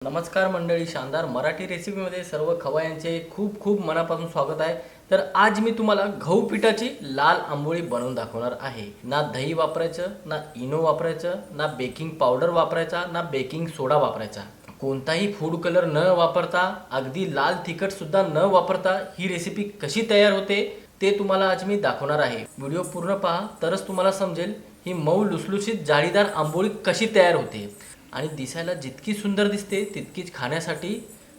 नमस्कार मंडळी, शानदार मराठी रेसिपीमध्ये सर्व खवय्यांचे खूप खूप मनापासून स्वागत आहे। तर आज मी तुम्हाला गहू पिठाची लाल आंबोळी बनवून दाखवणार आहे। ना दही वापरायचं, ना इनो वापरायचं, ना बेकिंग पावडर वापरायचा, ना बेकिंग सोडा वापरायचा, कोणताही फूड कलर न वापरता, अगदी लाल तिखट सुद्धा न वापरता ही रेसिपी कशी तयार होते ते तुम्हाला आज मी दाखवणार आहे। व्हिडिओ पूर्ण पहा तरच तुम्हाला समजेल ही मऊ लुसलुशीत जाळीदार आंबोळी कशी तयार होते आणि दिसायला जितकी सुंदर दिसते तितकीच खाण्यासाठी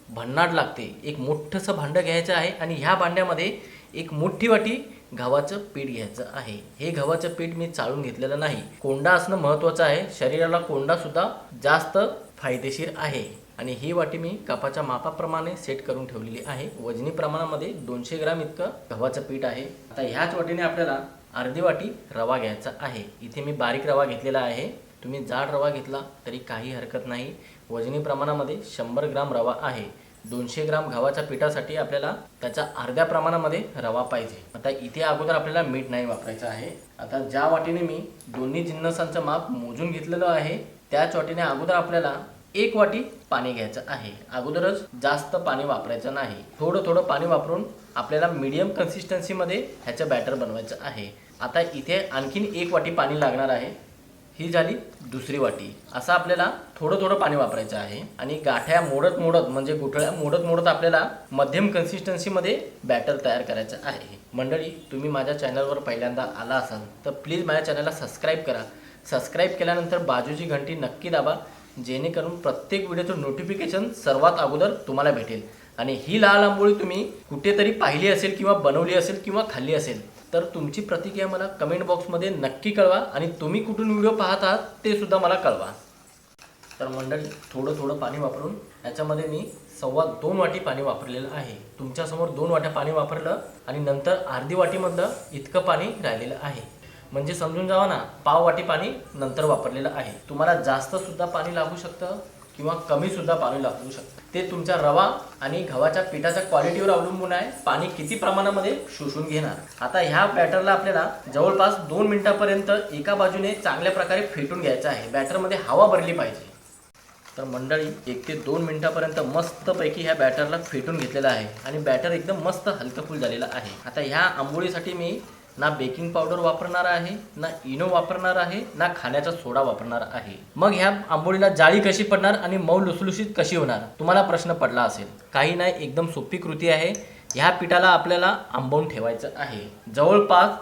भन्नाट लागते। एक मोठंसं भांडं घ्यायचं आहे आणि ह्या भांड्यामध्ये एक मोठी वाटी गव्हाचं पीठ घ्यायचं आहे। हे गव्हाचं पीठ मी चाळून घेतलेलं नाही, कोंडा असणं महत्त्वाचं आहे। शरीराला कोंडा सुद्धा जास्त फायदेशीर आहे। आणि ही वाटी मी कपाच्या मापाप्रमाणे सेट करून ठेवलेली आहे। वजनी प्रमाणामध्ये 200 ग्राम इतकं गव्हाचं पीठ आहे। आता ह्याच वाटीने आपल्याला अर्धी वाटी रवा घ्यायचा आहे। इथे मी बारीक रवा घेतलेला आहे, तुम्ही जाड रवा घेतला तरी काही हरकत नाही। वजनी प्रमाणामध्ये 100 ग्राम रवा आहे। 200 ग्राम गव्हाच्या पिठासाठी आपल्याला त्याच्या अर्ध्या प्रमाणामध्ये रवा पाहिजे। आता इथे अगोदर आपल्याला मीठ नाही वापरायचं आहे। आता ज्या वाटीने मी दोन्ही जिन्नसांचं माप मोजून घेतलेलं आहे त्याच वाटीने अगोदर आपल्याला 1 वाटी पाणी घ्यायचं आहे। अगोदरच जास्त पाणी वापरायचं नाही, थोडं थोडं पाणी वापरून आपल्याला मीडियम कन्सिस्टन्सीमध्ये ह्याचं बॅटर बनवायचं आहे। आता इथे आणखीन 1 वाटी पाणी लागणार आहे, ही झाली दुसरी वाटी। असं आपल्याला थोडं थोडं पाणी वापरायचं आहे आणि गाठ्या मोडत मोडत म्हणजे गुठळ्या मोडत मोडत आपल्याला मध्यम कन्सिस्टन्सीमध्ये बॅटर तयार करायचं आहे। मंडळी, तुम्ही माझ्या चॅनलवर पहिल्यांदा आला असाल तर प्लीज माझ्या चॅनलला सबस्क्राईब करा। सबस्क्राईब केल्यानंतर बाजूची घंटी नक्की दाबा, जेणेकरून प्रत्येक व्हिडिओचं नोटिफिकेशन सर्वात अगोदर तुम्हाला भेटेल। आणि ही लाल आंबोळी तुम्ही कुठेतरी पाहिली असेल किंवा बनवली असेल किंवा खाल्ली असेल तर तुमची प्रतिक्रिया मला कमेंट बॉक्समध्ये नक्की कळवा आणि तुम्ही कुठून व्हिडिओ पाहत आहात ते सुद्धा मला कळवा। तर मंडळी, थोडं थोडं पाणी वापरून याच्यामध्ये मी 2.25 वाटी पाणी वापरलेलं आहे। तुमच्यासमोर 2 वाट्या पाणी वापरलं आणि नंतर अर्धी वाटीमधलं इतकं पाणी राहिलेलं आहे, म्हणजे समजून जावा ना, पाव वाटी पाणी नंतर वापरलेलं आहे। तुम्हाला जास्त सुद्धा पाणी लागू शकतं किंवा कमी सुद्धा पाणी लागू शकतं, ते तुमच्या रवा आणि गव्हाच्या पिठाच्या क्वालिटीवर अवलंबून आहे, पाणी किती प्रमाणामध्ये शोषून घेणार। आता ह्या बॅटरला आपल्याला जवळपास 2 मिनिटांपर्यंत एका बाजूने चांगल्या प्रकारे फेटून घ्यायचं आहे। बॅटरमध्ये हवा भरली पाहिजे। तर मंडळी, 1 ते 2 मिनिटांपर्यंत मस्तपैकी ह्या बॅटरला फेटून घेतलेलं आहे आणि बॅटर एकदम मस्त हलकंफुल झालेलं आहे। आता ह्या आंबोळीसाठी मी ना बेकिंग पावडर वापरणार आहे, ना इनो वापरणार आहे, ना खाण्याचा सोडा वापरणार आहे। मग ह्या आंबोळीला जाळी कशी पडणार आणि मऊ लुसलुशीत कशी होणार, तुम्हाला प्रश्न पडला असेल। काही नाही, एकदम सोपी कृती आहे। ह्या पिठाला आपल्याला आंबवून ठेवायचं आहे। जवळपास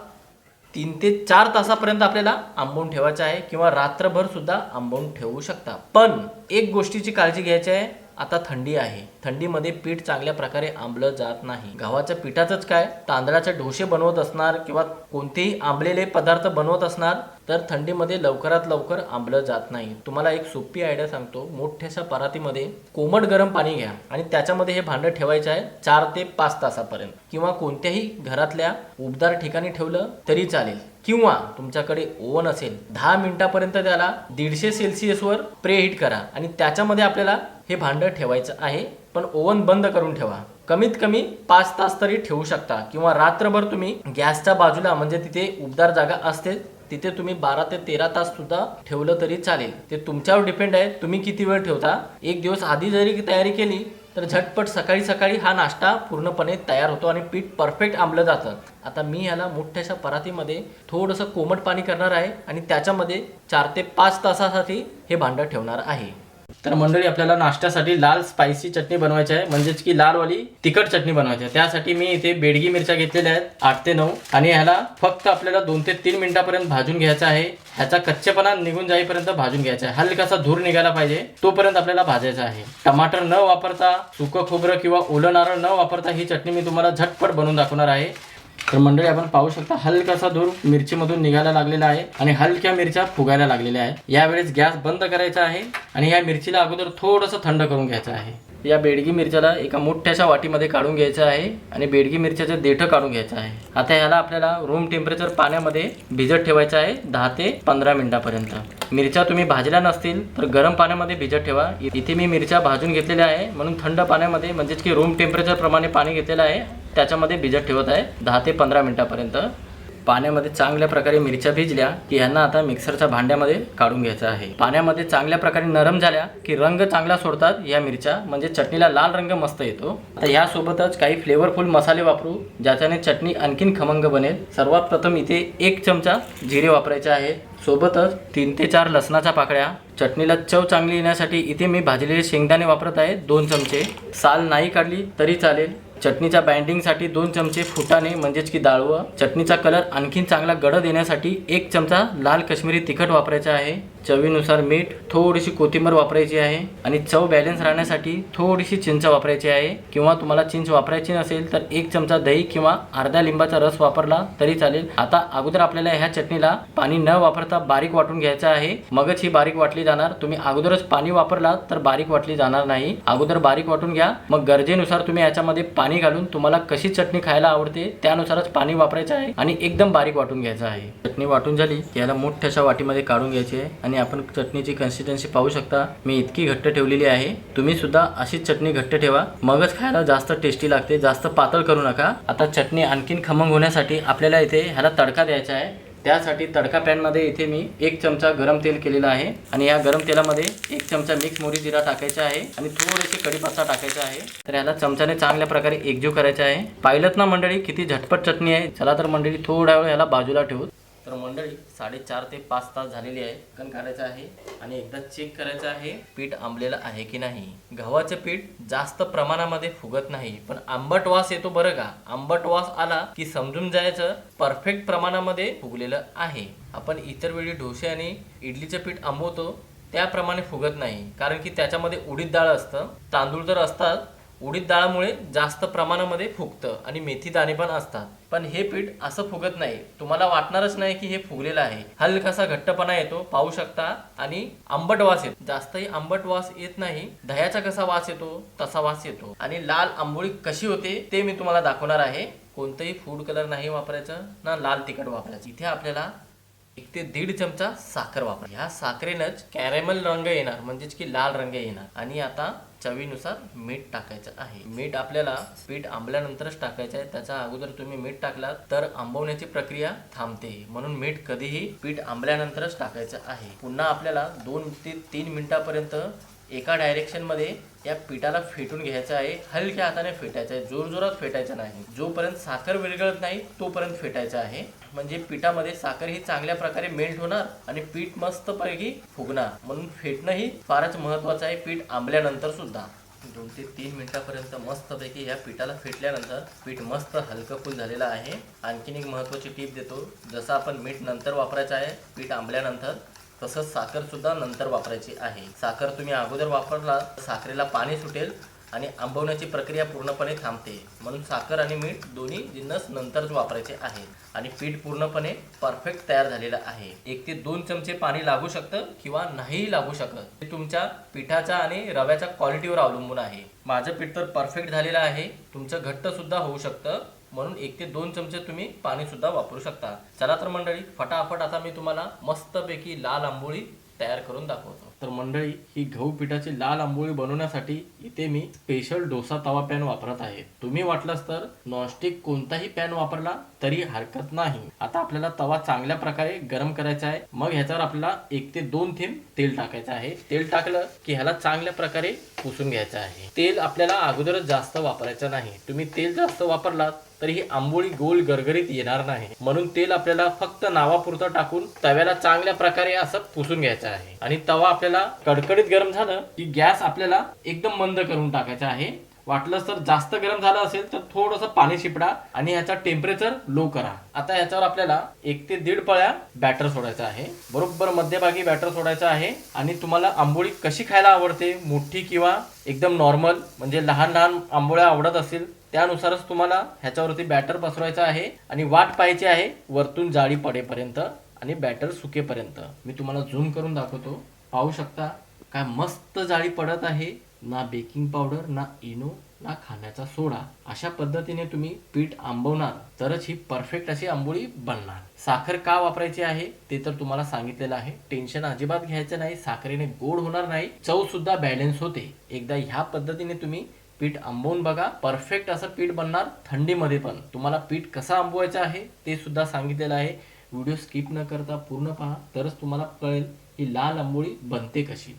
3 ते 4 तासापर्यंत आपल्याला आंबवून ठेवायचं आहे किंवा रात्रभर सुद्धा आंबवून ठेवू शकता। पण एक गोष्टीची काळजी घ्यायची आहे, आता थंडी आहे, थंडीमध्ये पीठ चांगल्या प्रकारे आंबलं जात नाही। गव्हाच्या पिठाचंच काय, तांदळाचे डोसे बनवत असणार किंवा कोणतेही आंबलेले पदार्थ बनवत असणार तर थंडीमध्ये लवकरात लवकर आंबलं जात नाही। तुम्हाला एक सोपी आयडिया सांगतो, मोठ्याशा परातीमध्ये कोमट गरम पाणी घ्या आणि त्याच्यामध्ये हे भांडं ठेवायचं आहे 4 ते 5 तासापर्यंत, किंवा कोणत्याही घरातल्या उबदार ठिकाणी ठेवलं तरी चालेल, किंवा तुमच्याकडे ओव्हन असेल 10 मिनिटापर्यंत त्याला 150 सेल्सिअसवर प्रीहीट करा आणि त्याच्यामध्ये आपल्याला हे भांडं ठेवायचं आहे। पण ओव्हन बंद करून ठेवा, कमीत कमी 5 तास तरी ठेवू शकता, किंवा रात्रभर तुम्ही गॅसच्या बाजूला म्हणजे तिथे उबदार जागा असते तिथे तुम्ही 12 ते 13 तास सुद्धा ठेवलं तरी चालेल। ते तुमच्यावर डिपेंड आहे, तुम्ही किती वेळ ठेवता। 1 दिवस आधी जरी तयारी केली तर झटपट सकाळी सकाळी हा नाश्ता पूर्णपणे तयार होतो आणि पीठ परफेक्ट आंबलं जातं। आता मी ह्याला मोठ्याशा परातीमध्ये थोडंसं कोमट पाणी करणार आहे आणि त्याच्यामध्ये 4 ते 5 तासासाठी हे भांडं ठेवणार आहे। तर मंडळी, आपल्याला नाश्त्यासाठी लाल स्पायसी चटणी बनवायची आहे, म्हणजेच की लालवाली तिखट चटणी बनवायची आहे। त्यासाठी मी इथे बेडगी मिरच्या घेतलेल्या आहेत 8 ते 9 आणि ह्याला फक्त आपल्याला 2 ते 3 मिनिटांपर्यंत भाजून घ्यायचा आहे। ह्याचा कच्चेपणा निघून जाईपर्यंत भाजून घ्यायचा आहे, हलकासा धूर निघायला पाहिजे तोपर्यंत आपल्याला भाजायचा आहे। टमाटर न वापरता, सुकं खोबरं किंवा ओलं नारळ न वापरता ही चटणी मी तुम्हाला झटपट बनवून दाखवणार आहे। तर मंडळी, आपण पाहू शकता हलकासा धूर मिरचीमधून निघायला लागलेला आहे आणि हलक्या मिरच्या फुगायला लागलेल्या आहे। यावेळेस गॅस बंद करायचा आहे आणि ह्या मिरचीला अगोदर थोडंसं थंड करून घ्यायचं आहे। या बेडगी मिरच्याला एका मोठ्याशा वाटीमध्ये काढून घ्यायचं आहे आणि बेडगी मिरच्याचं देठं काढून घ्यायचं आहे। आता ह्याला आपल्याला रूम टेम्परेचर पाण्यामध्ये भिजत ठेवायचं आहे 10 ते 15 मिनिटांपर्यंत। मिरच्या तुम्ही भाजल्या नसतील तर गरम पाण्यामध्ये भिजत ठेवा। इथे मी मिरच्या भाजून घेतलेल्या आहे म्हणून थंड पाण्यामध्ये, म्हणजेच की रूम टेम्परेचर प्रमाणे पाणी घेतलेलं आहे त्याच्यामध्ये भिजत ठेवत आहे 10 ते 15 मिनिटांपर्यंत। पाण्यामध्ये चांगल्या प्रकारे मिरच्या भिजल्या की ह्यांना आता मिक्सरच्या भांड्यामध्ये काढून घ्यायचं आहे। पाण्यामध्ये चांगल्या प्रकारे नरम झाल्या की रंग चांगला सोडतात या मिरच्या, म्हणजे चटणीला लाल रंग मस्त येतो। आता ह्यासोबतच काही फ्लेवरफुल मसाले वापरू ज्याच्याने चटणी आणखीन खमंग बनेल। सर्वात प्रथम इथे 1 चमचा जिरे वापरायचे आहे, सोबतच 3 ते 4 लसणाच्या पाकळ्या। चटणीला चव चांगली येण्यासाठी इथे मी भाजलेले शेंगदाणे वापरत आहे 2 चमचे, साल नाही काढली तरी चालेल। चटणीच्या बाइंडिंगसाठी 2 चमचे फुटाणे म्हणजेच की डाळवं। चटणीचा कलर आणखीन चांगला गडद येण्यासाठी 1 चमचा लाल काश्मीरी तिखट वापरायचा आहे। चवीनुसार मीठ, थोडीशी कोथिंबीर वापरायची आहे आणि चव बॅलन्स राहण्यासाठी थोडीशी चिंच वापरायची आहे, किंवा तुम्हाला चिंच वापरायची नसेल तर 1 चमचा दही किंवा अर्धा लिंबाचा रस वापरला तरी चालेल। आता अगोदर आपल्याला ह्या चटणीला पाणी न वापरता बारीक वाटून घ्यायचं आहे, मगच ही बारीक वाटली जाणार। तुम्ही अगोदरच पाणी वापरला तर बारीक वाटली जाणार नाही। अगोदर बारीक वाटून घ्या, मग गरजेनुसार तुम्ही याच्यामध्ये पाणी घालून तुम्हाला कशी चटणी खायला आवडते त्यानुसारच पाणी वापरायचं आहे आणि एकदम बारीक वाटून घ्यायचं आहे। चटणी वाटून झाली की याला मोठ्याशा वाटीमध्ये काढून घ्यायची आहे आणि आपण चटणीची कन्सिस्टन्सी पाहू शकता। मी इतकी घट्ट ठेवलेली आहे, तुम्ही सुद्धा अशीच चटणी घट्ट ठेवा, मगच खायला जास्त टेस्टी लागते। जास्त पातळ करू नका। आता चटणी आणखीन खमंग होण्यासाठी आपल्याला इथे ह्याला तडका द्यायचा आहे। त्यासाठी तडका पॅनमध्ये इथे मी 1 चमचा गरम तेल केलेलं आहे आणि या गरम तेलामध्ये 1 चमचा मिक्स मोहरी जिरा टाकायचा आहे आणि थोडेसे कढीपत्ता टाकायचा आहे। तर याला चमच्याने चांगल्या प्रकारे एकजीव करायचा आहे। पाहिलं ना मंडळी किती झटपट चटणी आहे। चला तर मंडळी थोडा वेळ याला बाजूला ठेवू। तर मंडळी 4.5 ते 5 तास झालेली आहे। कण काढायचं आहे आणि एकदा चेक करायचं आहे पीठ आंबलेलं आहे की नाही। गव्हाचे पीठ जास्त प्रमाणामध्ये फुगत नाही, पण आंबट वास येतो बरं का। आंबट वास आला की समजून जायचं परफेक्ट प्रमाणामध्ये फुगलेलं आहे। आपण इतर वेळी डोसे आणि इडलीचे पीठ आंबवतो त्याप्रमाणे फुगत नाही, कारण की त्याच्यामध्ये उडीद डाळ असतं, तांदूळ तर असतात। उडीद डाळामुळे जास्त प्रमाणामध्ये फुगतं आणि मेथी दाणे पण असतात, पण हे पीठ असं फुगत नाही। तुम्हाला वाटणारच नाही की हे फुगलेलं आहे। हलकासा घट्टपणा येतो पाहू शकता आणि आंबट वास येतो, जास्तही आंबट वास येत नाही। दह्याचा कसा वास येतो तसा वास येतो। आणि लाल आंबोळी कशी होते ते मी तुम्हाला दाखवणार आहे। कोणतंही फूड कलर नाही वापरायचं ना लाल तिखट वापरायचं। इथे आपल्याला 1 ते 1.5 चमचा साखर वापरा। ह्या साखरेनंच कॅरेमल रंग येणार, म्हणजेच की लाल रंग येणार। आणि आता चवीनुसार मीठ टाकायचं आहे। मीठ आपल्याला पीठ आंबल्यानंतरच टाकायचं आहे, त्याच्या अगोदर तुम्ही मीठ टाकलात तर आंबवण्याची प्रक्रिया थांबते, म्हणून मीठ कधीही पीठ आंबल्यानंतरच टाकायचं आहे। पुन्हा आपल्याला 2 ते 3 मिनिटापर्यंत एका डायरेक्शनमध्ये या पिठाला फेटून घ्यायचं आहे। हलक्या हाताने फेटायचं आहे, जोरजोरात फेटायचं नाही। जोपर्यंत साखर विरघळत नाही तोपर्यंत फेटायचं आहे, म्हणजे पिठामध्ये साखर ही चांगल्या प्रकारे मेल्ट होणार आणि पीठ मस्तपैकी फुगणार। म्हणून फेटणं ही फारच महत्त्वाचं आहे पीठ आंबल्यानंतर सुद्धा। 2 ते 3 मिनिटापर्यंत मस्तपैकी या पिठाला फेटल्यानंतर पीठ मस्त हलकं फुल झालेलं आहे। आणखीन एक महत्त्वाची टीप देतो, जसं आपण मीठ नंतर वापरायचं आहे पीठ आंबल्यानंतर, तसंच साखर सुद्धा नंतर वापरायची आहे। साखर तुम्ही अगोदर वापरला तर साखरेला पाणी सुटेल आणि आंबवण्याची प्रक्रिया पूर्णपणे थांबते, म्हणून साखर आणि मीठ दोन्ही जिन्नस नंतरच वापरायचे आहे। आणि पीठ पूर्णपणे परफेक्ट तयार झालेलं आहे। 1 ते 2 चमचे पाणी लागू शकतं किंवा नाही लागू शकत, ते तुमच्या पिठाच्या आणि रव्याच्या क्वालिटीवर अवलंबून आहे। माझं पीठ तर परफेक्ट झालेलं आहे, तुमचं घट्ट सुद्धा होऊ शकतं, म्हणून 1 ते 2 चमचे तुम्ही पाणी सुद्धा वापरू शकता। चला तर मंडळी फटाफट आता मी तुम्हाला मस्तपैकी लाल आंबोळी तयार करून दाखवतो। तर मंडळी ही गहू पिठाची लाल आंबोळी बनवण्यासाठी इथे मी स्पेशल डोसा तवा पॅन वापरत आहे। तुम्ही वाटलंच तर नॉनस्टिक कोणताही पॅन वापरला तरी हरकत नाही। आता आपल्याला तवा चांगल्या प्रकारे गरम करायचा आहे, मग ह्याच्यावर आपल्याला 1 ते 2 थेंब तेल टाकायचं आहे। तेल टाकलं की ह्याला चांगल्या प्रकारे पुसून घ्यायचं आहे। तेल आपल्याला अगोदरच जास्त वापरायचं नाही, तुम्ही तेल जास्त वापरलात तरी ही आंबोळी गोल गरगरीत येणार नाही, म्हणून तेल आपल्याला फक्त नावापुरतं टाकून तव्याला चांगल्या प्रकारे असं पुसून घ्यायचं आहे। आणि तवा आपल्याला कडकडीत गरम झालं की गॅस आपल्याला एकदम मंद करून टाकायचा आहे। वाटलंच तर जास्त गरम झालं असेल तर थोडंसं पाणी शिपडा आणि ह्याचा टेम्परेचर लो करा। आता ह्याच्यावर आपल्याला 1 ते 1.5 पळ्या बॅटर सोडायचं आहे, बरोबर मध्यभागी बॅटर सोडायचं आहे। आणि तुम्हाला आंबोळी कशी खायला आवडते, मोठी किंवा एकदम नॉर्मल, म्हणजे लहान लहान आंबोळ्या आवडत असेल त्यानुसारच तुम्हाला ह्याच्यावरती बॅटर पसरवायचं आहे आणि वाट पाहायची आहे वरतून जाळी पडेपर्यंत आणि बॅटर सुकेपर्यंत। मी तुम्हाला झूम करून दाखवतो, पाहू शकता काय मस्त जाळी पडत आहे। ना बेकिंग पावडर, ना इनो, ना खाण्याचा सोडा। अशा पद्धतीने तुम्ही पीठ आंबवणार तरच ही परफेक्ट अशी आंबोळी बनणार। साखर का वापरायची आहे ते तर तुम्हाला सांगितलेलं आहे, टेन्शन अजिबात घ्यायचं नाही। साखरेने गोड होणार नाही, चव सुद्धा बॅलन्स होते। एकदा ह्या पद्धतीने तुम्ही पीठ आंबवून बघा, परफेक्ट असं पीठ बनणार थंडीमध्ये पण. तुम्हाला पीठ कसं आंबवायचं आहे ते सुद्धा सांगितलेलं आहे. व्हिडिओ स्किप न करता पूर्ण पहा, तरच तुम्हाला कळेल ही लाल आंबोळी बनते कशी.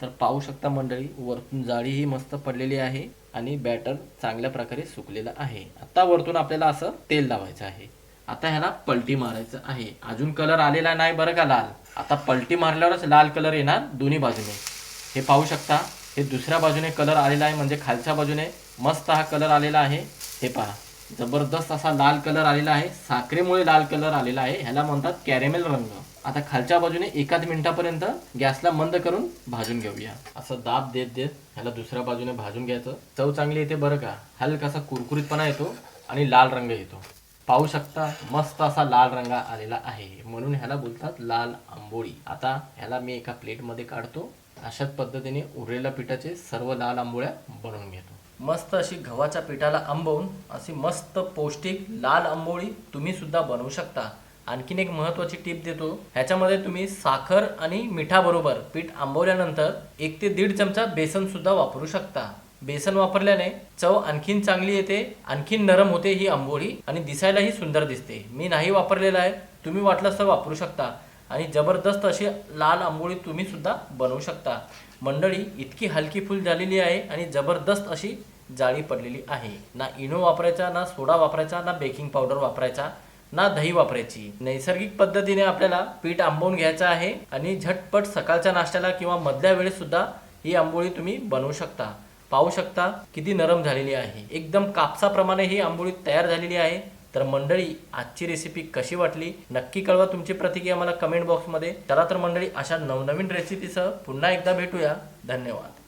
तर पाहू शकता मंडळी, वरतून जाळी ही मस्त पडलेली आहे आणि बॅटर चांगल्या प्रकारे सुकलेलं आहे. आता वरतून आपल्याला असं तेल लावायचं आहे. आता ह्याला पलटी मारायचं आहे. अजून कलर आलेला नाही बरं का लाल. आता पलटी मारल्यावरच लाल कलर येणार दोन्ही बाजूने. हे पाहू शकता, हे दुसऱ्या बाजूने कलर आलेला आहे, म्हणजे खालच्या बाजूने मस्त हा कलर आलेला आहे. हे पहा, जबरदस्त असा लाल कलर आलेला आहे. साखरेमुळे लाल कलर आलेला आहे, ह्याला म्हणतात कॅरेमेल रंग. आता खालच्या बाजूने एकाच मिनिटापर्यंत गॅसला मंद करून भाजून घेऊया. असं दाब देत देत ह्याला दुसऱ्या बाजूने भाजून घ्यायचं. चव चांगली येते बरं का. हलकासा कुरकुरीतपणा येतो आणि लाल रंग येतो. पाहू शकता, मस्त असा लाल रंग आलेला आहे, म्हणून ह्याला बोलतात लाल आंबोळी. आता ह्याला मी एका प्लेटमध्ये काढतो. अशाच पद्धतीने उरलेल्या पिठाचे सर्व लाल आंबोळ्या बनवून घेतो. मस्त अशी गव्हाच्या पिठाला आंबवून अशी मस्त पौष्टिक लाल आंबोळी तुम्ही सुद्धा बनवू शकता. आणखीन एक महत्त्वाची टिप देतो, ह्याच्यामध्ये तुम्ही साखर आणि मिठाबरोबर पीठ आंबवल्यानंतर 1 ते 1.5 चमचा बेसन सुद्धा वापरू शकता. बेसन वापरल्याने चव आणखीन चांगली येते, आणखीन नरम होते ही आंबोळी आणि दिसायलाही सुंदर दिसते. मी नाही वापरलेला आहे, तुम्ही वाटलंच तर वापरू शकता आणि जबरदस्त अशी लाल आंबोळी तुम्ही सुद्धा बनवू शकता. मंडळी, इतकी हलकी फुल झालेली आहे आणि जबरदस्त अशी जाळी पडलेली आहे. ना इनो वापरायचा, ना सोडा वापरायचा, ना बेकिंग पावडर वापरायचा, ना दही वापरायची. नैसर्गिक पद्धतीने आपल्याला पीठ आंबवून घ्यायचं आहे आणि झटपट सकाळच्या नाश्त्याला किंवा मधल्या वेळेस सुद्धा ही आंबोळी तुम्ही बनवू शकता. पाहू शकता किती नरम झालेली आहे, एकदम कापसाप्रमाणे ही आंबोळी तयार झालेली आहे. तर मंडळी, आजची रेसिपी कशी वाटली नक्की कळवा. तुमची प्रतिक्रिया मला कमेंट बॉक्समध्ये. चला तर मंडळी, अशा नवनवीन रेसिपीसह पुन्हा एकदा भेटूया. धन्यवाद.